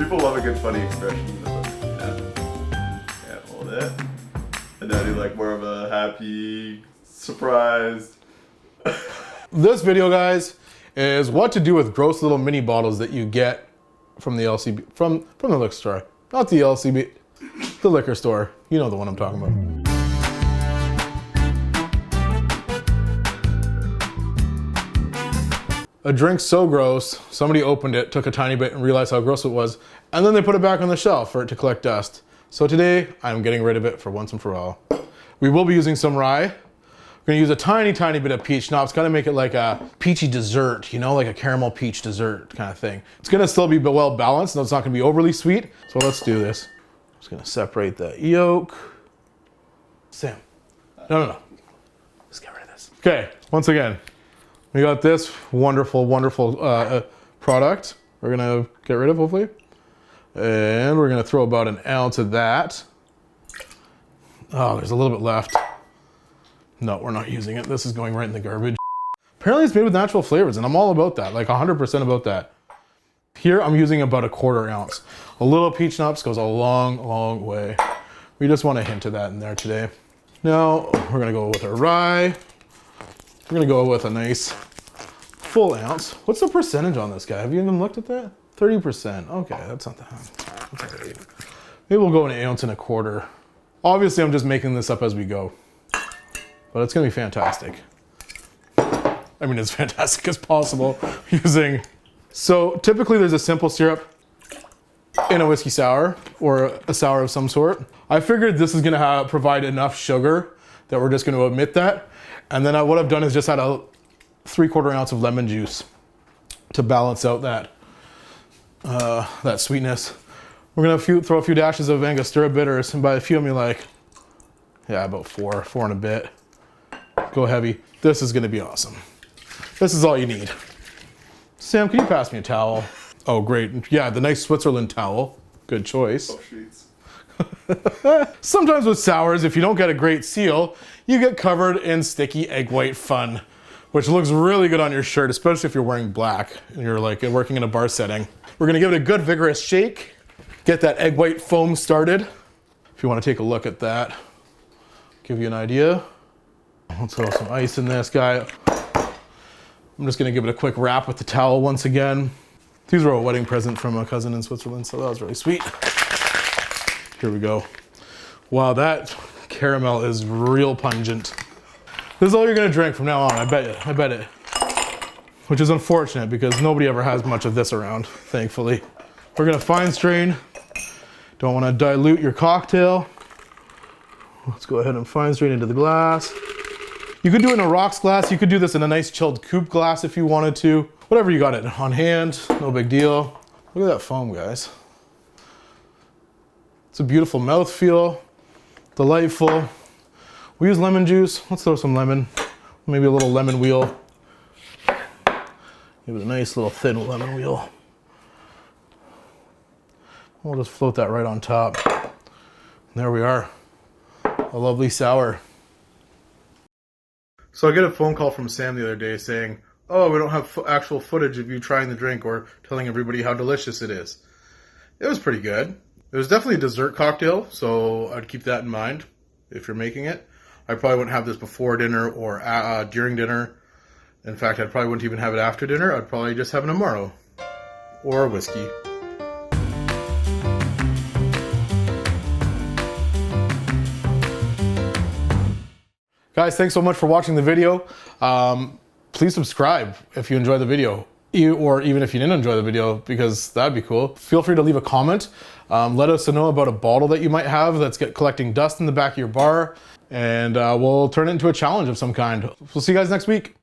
People love a good funny expression. Yeah. Can't hold it. And now do like more of a happy, surprised. This video, guys, is what to do with gross little mini bottles that you get from the LCB, from the liquor store. Not the LCB, the liquor store. You know the one I'm talking about. A drink so gross, somebody opened it, took a tiny bit and realized how gross it was, and then they put it back on the shelf for it to collect dust. So today, I'm getting rid of it for once and for all. We will be using some rye. We're gonna use a tiny, tiny bit of peach schnapps, kind of make it like a peachy dessert, you know, like a caramel peach dessert kind of thing. It's gonna still be well balanced, and it's not gonna be overly sweet. So let's do this. I'm just gonna separate the yolk. Sam, no. Let's get rid of this. Okay, once again, we got this wonderful, wonderful product we're gonna get rid of, hopefully. And we're gonna throw about an ounce of that. Oh, there's a little bit left. No, we're not using it. This is going right in the garbage. Apparently it's made with natural flavors, and I'm all about that, like 100% about that. Here, I'm using about 1/4 ounce. A little peach schnapps goes a long, long way. We just want a hint of that in there today. Now, we're gonna go with our rye. We're gonna go with a nice full ounce. What's the percentage on this guy? Have you even looked at that? 30%. Okay, that's not that. That's all right. Maybe we'll go 1 ounce and 1/4. Obviously, I'm just making this up as we go, but it's gonna be fantastic. I mean, as fantastic as possible using. So typically there's a simple syrup in a whiskey sour or a sour of some sort. I figured this is gonna provide enough sugar that we're just gonna omit that. And then what I've done is just add a 3/4 ounce of lemon juice to balance out that sweetness. We're gonna throw a few dashes of Angostura bitters, and by a few I mean like, yeah, about four and a bit. Go heavy. This is gonna be awesome. This is all you need. Sam, can you pass me a towel? Oh, great. Yeah, the nice Switzerland towel. Good choice. Oh, sheets. Sometimes with sours, if you don't get a great seal, you get covered in sticky egg white fun, which looks really good on your shirt, especially if you're wearing black and you're like working in a bar setting. We're gonna give it a good vigorous shake, get that egg white foam started. If you wanna take a look at that, give you an idea. Let's throw some ice in this guy. I'm just gonna give it a quick wrap with the towel once again. These were a wedding present from a cousin in Switzerland, so that was really sweet. Here we go. Wow, that caramel is real pungent. This is all you're gonna drink from now on, I bet it. Which is unfortunate because nobody ever has much of this around, thankfully. We're gonna fine strain. Don't wanna dilute your cocktail. Let's go ahead and fine strain into the glass. You could do it in a rocks glass. You could do this in a nice chilled coupe glass if you wanted to. Whatever you got it on hand, no big deal. Look at that foam, guys. It's a beautiful mouthfeel, delightful. We use lemon juice. Let's throw some lemon, maybe a little lemon wheel. Give it a nice little thin lemon wheel. We'll just float that right on top. And there we are, a lovely sour. So I get a phone call from Sam the other day saying, oh, we don't have actual footage of you trying the drink or telling everybody how delicious it is. It was pretty good. It was definitely a dessert cocktail, so I'd keep that in mind if you're making it. I probably wouldn't have this before dinner or during dinner. In fact, I probably wouldn't even have it after dinner. I'd probably just have an Amaro or a whiskey. Guys, thanks so much for watching the video. Please subscribe if you enjoyed the video, or even if you didn't enjoy the video, because that'd be cool. Feel free to leave a comment. Let us know about a bottle that you might have that's collecting dust in the back of your bar, and we'll turn it into a challenge of some kind. We'll see you guys next week.